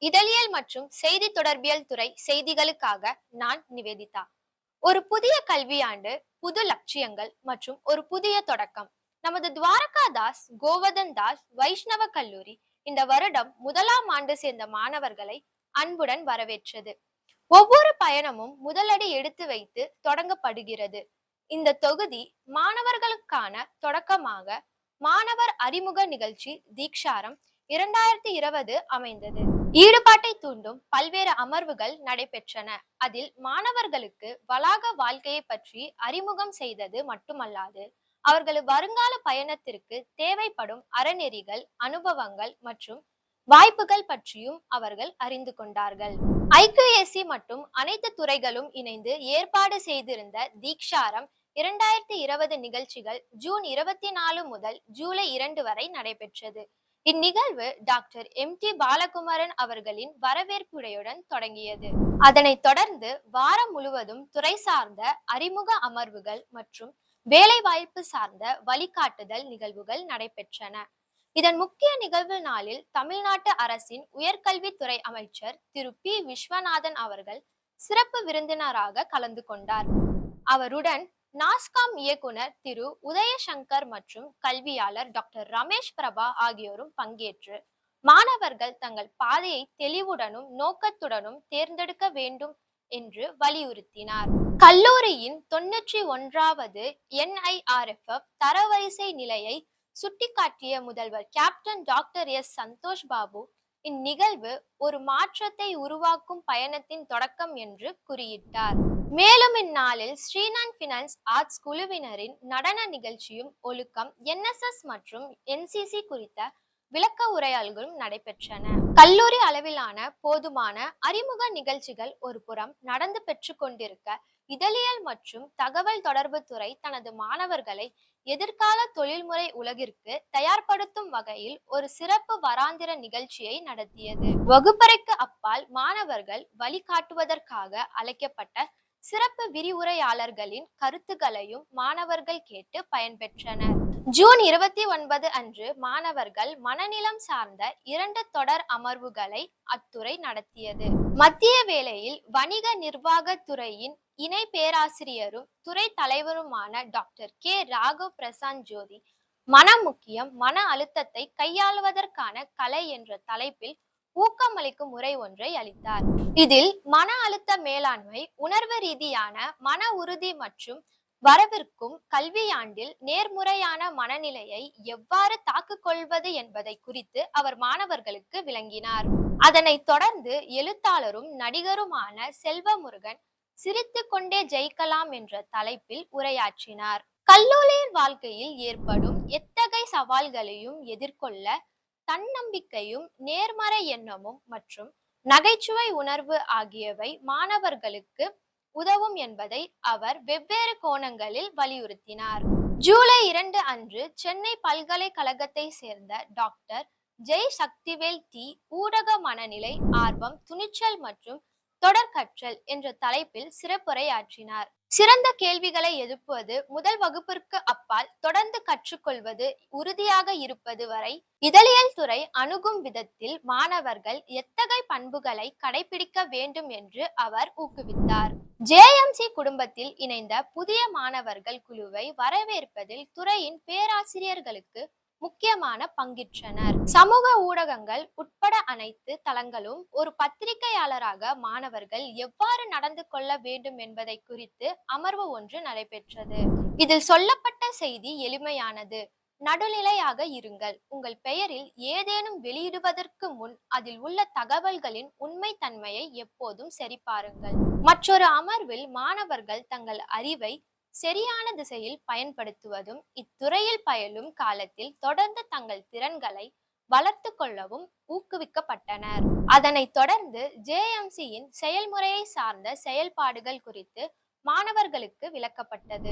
இதழியல் மற்றும் செய்தி தொடர்பியல் துறை செய்திகளுக்காக நான் நிவேதிதா. ஒரு புதிய கல்வியாண்டு, புது லட்சியங்கள் மற்றும் ஒரு புதிய தொடக்கம். நமது துவாரகா தாஸ் கோவர்தன் தாஸ் வைஷ்ணவ கல்லூரி இந்த வருடம் முதலாம் ஆண்டு சேர்ந்த மாணவர்களை அன்புடன் வரவேற்றது. ஒவ்வொரு பயணமும் முதலடி எடுத்து வைத்து தொடங்கப்படுகிறது. இந்த தொகுதி மாணவர்களுக்கான தொடக்கமாக மாணவர் அறிமுக நிகழ்ச்சி தீக்ஷாரம் 2020 அமைந்தது. ஈடுபாட்டை தூண்டும் பல்வேறு அமர்வுகள் நடைபெற்றன. அதில் மாணவர்களுக்கு வளாக வாழ்க்கையை பற்றி அறிமுகம் செய்தது மட்டுமல்லாது, அவர்கள் வருங்கால பயணத்திற்கு தேவைப்படும் அறநெறிகள், அனுபவங்கள் மற்றும் வாய்ப்புகள் பற்றியும் அவர்கள் அறிந்து கொண்டார்கள். ஐக்யூஏசி மற்றும் அனைத்து துறைகளும் இணைந்து ஏற்பாடு செய்திருந்த தீக்ஷாரம் 2020 நிகழ்ச்சிகள் ஜூன் 24 முதல் ஜூலை 2 வரை நடைபெற்றது. இந்நிகழ்வு டாக்டர் MT பாலகுமாரன் அவர்களின் வரவேற்புரையுடன் தொடங்கியது. அதனைத் தொடர்ந்து வாரம் முழுவதும் துறை சார்ந்த அறிமுக அமர்வுகள் மற்றும் வேலைவாய்ப்பு சார்ந்த வழிகாட்டுதல் நிகழ்வுகள் நடைபெற்றன. இதன் முக்கிய நிகழ்வு நாளில் தமிழ்நாட்டு அரசின் உயர்கல்வித்துறை அமைச்சர் திரு P. விஸ்வநாதன் அவர்கள் சிறப்பு விருந்தினராக கலந்து கொண்டார். அவருடன் நாஸ்காம் இயக்குனர் திரு உதயசங்கர் மற்றும் கல்வியாளர் டாக்டர் ரமேஷ் பிரபா ஆகியோரும் பங்கேற்று மாணவர்கள் தங்கள் பாதையை தெளிவுடனும் நோக்கத்துடனும் தேர்ந்தெடுக்க வேண்டும் என்று வலியுறுத்தினார். கல்லூரியின் 91வது NIRFF தரவரிசை நிலையை சுட்டிக்காட்டிய முதல்வர் captain doctor S. Santhosh Babu இந்நிகழ்வு ஒரு மாற்றத்தை உருவாக்கும் பயணத்தின் தொடக்கம் என்று குறியிட்டார். மேலும் இந்நாளில் ஸ்ரீநாத் பினான்ஸ் ஆர்ட்ஸ் குழுவினரின் நடன நிகழ்ச்சியும் ஒழுக்கம், NSS மற்றும் NCC குறித்த விளக்க உரையாடல்களும் நடைபெற்றன. கல்லூரி அளவிலான போதுமான அறிமுக நிகழ்ச்சிகள் ஒரு புறம் நடந்து பெற்று கொண்டிருக்க, இதழியல் மற்றும் தகவல் தொடர்பு துறை தனது மாணவர்களை எதிர்கால தொழில்முறை உலகிற்கு தயார்படுத்தும் வகையில் ஒரு சிறப்பு வாராந்திர நிகழ்ச்சியை நடத்தியது. வகுப்பறைக்கு அப்பால் மாணவர்கள் வழிகாட்டுவதற்காக அழைக்கப்பட்ட சிறப்பு விரிவுரையாளர்களின் கருத்துக்களையும் மாணவர்கள் கேட்டு பயன்பெற்றனர். ஜூன் 29 அன்று மாணவர்கள் மனநிலம் சார்ந்த 2 தொடர் அமர்வுகளை அத்துறை நடத்தியது. மத்திய வேளையில் வணிக நிர்வாக துறையின் இணை பேராசிரியரும் துறை தலைவருமான டாக்டர் K. ராகவ் பிரசாந்த் ஜோதி மனம் முக்கியம், மன அழுத்தத்தை கையாளுவதற்கான கலை என்ற தலைப்பில் ஊக்கமளிக்கும் உரை ஒன்றை அளித்தார். இதில் மன அழுத்த மேலாண்மை, உணர்வு ரீதியான மன உறுதி மற்றும் வரவிருக்கும் கல்வியாண்டில் நேர்முறையான மனநிலையை எவ்வாறு தாக்குக் கொள்வது என்பதை குறித்து அவர் மாணவர்களுக்கு விளங்கினார். அதனைத் தொடர்ந்து எழுத்தாளரும் நடிகருமான செல்வமுருகன் சிரித்து கொண்டே ஜெயிக்கலாம் என்ற தலைப்பில் உரையாற்றினார். கல்லூரி வாழ்க்கையில் ஏற்படும் எத்தகைய சவால்களையும் எதிர்கொள்ள தன்னம்பிக்கையும் நேர்மறை எண்ணமும் மற்றும் நகைச்சுவை உணர்வு ஆகியவை மாணவர்களுக்கு உதவும் என்பதை அவர் வெவ்வேறு கோணங்களில் வலியுறுத்தினார். ஜூலை 2 அன்று சென்னை பல்கலைக்கழகத்தை சேர்ந்த டாக்டர் ஜெய் சக்திவேல் டி. ஊடக மனநிலை, ஆர்வம், துணிச்சல் மற்றும் தொடர் கற்றல் என்ற தலைப்பில் சிறப்புரையாற்றினார். சிறந்த கேள்விகளை எழுப்புவது முதல் வகுப்பிற்கு அப்பால் தொடர்ந்து கற்றுக்கொள்வது, உறுதியாக இருப்பது வரை இதழியல் துறை அணுகும் விதத்தில் மாணவர்கள் எத்தகைய பண்புகளை கடைபிடிக்க வேண்டும் என்று அவர் ஊக்குவித்தார். JMC குடும்பத்தில் இணைந்த புதிய மாணவர்கள் குழுவை வரவேற்பதில் துறையின் பேராசிரியர்களுக்கு முக்கியமான பங்கிற்றனர். சமூக ஊடகங்கள் உட்பட அனைத்து தளங்களும் ஒரு பத்திரிகையாளராக மாணவர்கள் எவ்வாறு நடந்து கொள்ள வேண்டும் என்பதை குறித்து அமர்வு ஒன்று நடைபெற்றது. இதில் சொல்லப்பட்ட செய்தி எளிமையானது. நடுநிலையாக இருங்கள். உங்கள் பெயரில் ஏதேனும் வெளியிடுவதற்கு முன் அதில் உள்ள தகவல்களின் உண்மை தன்மையை எப்போதும் சரிபாருங்கள். மற்றொரு அமர்வில் மாணவர்கள் தங்கள் அறிவை சரியான திசையில் பயன்படுத்துவதும், இத்துறையில் பயிலும் காலத்தில் தொடர்ந்து தங்கள் திறன்களை வளர்த்து கொள்ளவும் ஊக்குவிக்கப்பட்டனர். அதனைத் தொடர்ந்து JMCயின் செயல்முறையை சார்ந்த செயல்பாடுகள் குறித்து மாணவர்களுக்கு விளக்கப்பட்டது.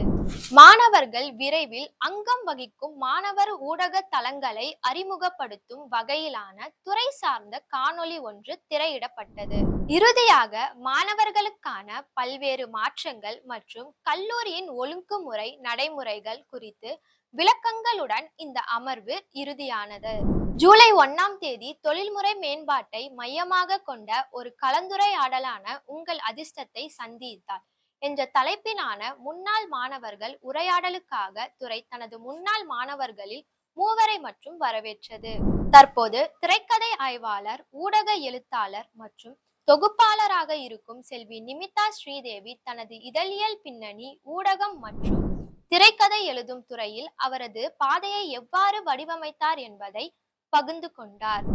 மாணவர்கள் விரைவில் அங்கம் வகிக்கும் மாணவர் ஊடக தளங்களை அறிமுகப்படுத்தும் வகையிலான துறை சார்ந்த காணொளி ஒன்று திரையிடப்பட்டது. இறுதியாக மாணவர்களுக்கான பல்வேறு மாற்றங்கள் மற்றும் கல்லூரியின் ஒழுங்குமுறை நடைமுறைகள் குறித்து விளக்கங்களுடன் இந்த அமர்வு இறுதியானது. ஜூலை 1ஆம் தேதி தொழில்முறை மேம்பாட்டை மையமாக கொண்ட ஒரு கலந்துரையாடலான உங்கள் அதிர்ஷ்டத்தை சந்தித்தார் என்ற தலைப்பிலான முன்னாள் மாணவர்கள் உரையாடலுக்காக துறை தனது முன்னாள் மாணவர்களில் 3 மற்றும் வரவேற்றது. தற்போது திரைக்கதை ஆய்வாளர், ஊடக எழுத்தாளர் மற்றும் தொகுப்பாளராக இருக்கும் செல்வி நிமிதா ஸ்ரீதேவி தனது இதழியல் பின்னணி, ஊடகம் மற்றும் திரைக்கதை எழுதும் துறையில் அவரது பாதையை எவ்வாறு வடிவமைத்தார் என்பதை பகிர்ந்து கொண்டார்.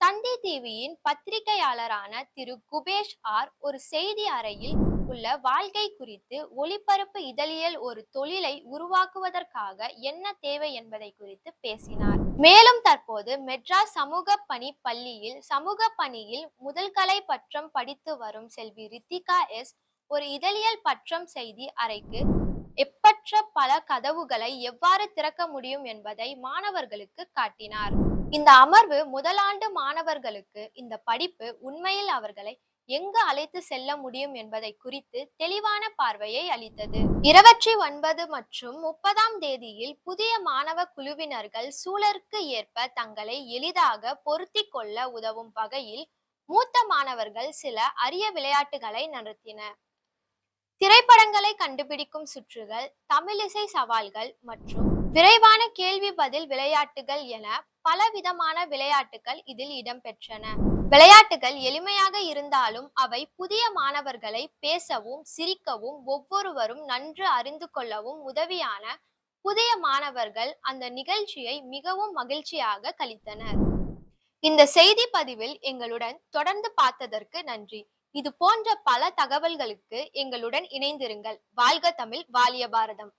தந்தி டிவியின் பத்திரிகையாளரான திரு குபேஷ் ஆர் ஒரு செய்தி அறையில் உள்ள வாழ்க்கை குறித்து, ஒளிபரப்பு இதழியல் ஒரு தொழிலை உருவாக்குவதற்காக என்ன தேவை என்பதை குறித்து பேசினார். மேலும் தற்போது மெட்ராஸ் சமூக பணி பள்ளியில் சமூக பணியில் முதல்கலை பட்டம் படித்து வரும் செல்வி ரித்திகா எஸ் ஒரு இதழியல் பட்டம் செய்தி அறைக்கு எப்பற்ற பல கதவுகளை எவ்வாறு திறக்க முடியும் என்பதை மாணவர்களுக்கு காட்டினார். இந்த அமர்வு முதலாண்டு மாணவர்களுக்கு இந்த படிப்பு உண்மையில் அவர்களை எங்கு அழைத்து செல்ல முடியும் என்பதை குறித்து தெளிவான பார்வையை அளித்தது. 29 மற்றும் 30ஆம் தேதியில் புதிய மாணவ குழுவினர்கள் சூழலுக்கு ஏற்ப தங்களை எளிதாக பொருத்தி கொள்ள உதவும் வகையில் மூத்த மாணவர்கள் சில அரிய விளையாட்டுகளை நடத்தினர். திரைப்படங்களை கண்டுபிடிக்கும் சுற்றுகள், தமிழிசை சவால்கள் மற்றும் விரைவான கேள்வி பதில் விளையாட்டுகள் என பலவிதமான விளையாட்டுகள் இதில் இடம்பெற்றன. விளையாட்டுகள் எளிமையாக இருந்தாலும் அவை புதிய மாணவர்களை பேசவும், சிரிக்கவும், ஒவ்வொருவரும் நன்கு அறிந்து கொள்ளவும் உதவியான புதிய மாணவர்கள் அந்த நிகழ்ச்சியை மிகவும் மகிழ்ச்சியாக கழித்தனர். இந்த செய்தி பதிவில் எங்களுடன் தொடர்ந்து பார்த்ததற்கு நன்றி. இது போன்ற பல தகவல்களுக்கு எங்களுடன் இணைந்திருங்கள். வாழ்க தமிழ், வாழிய பாரதம்.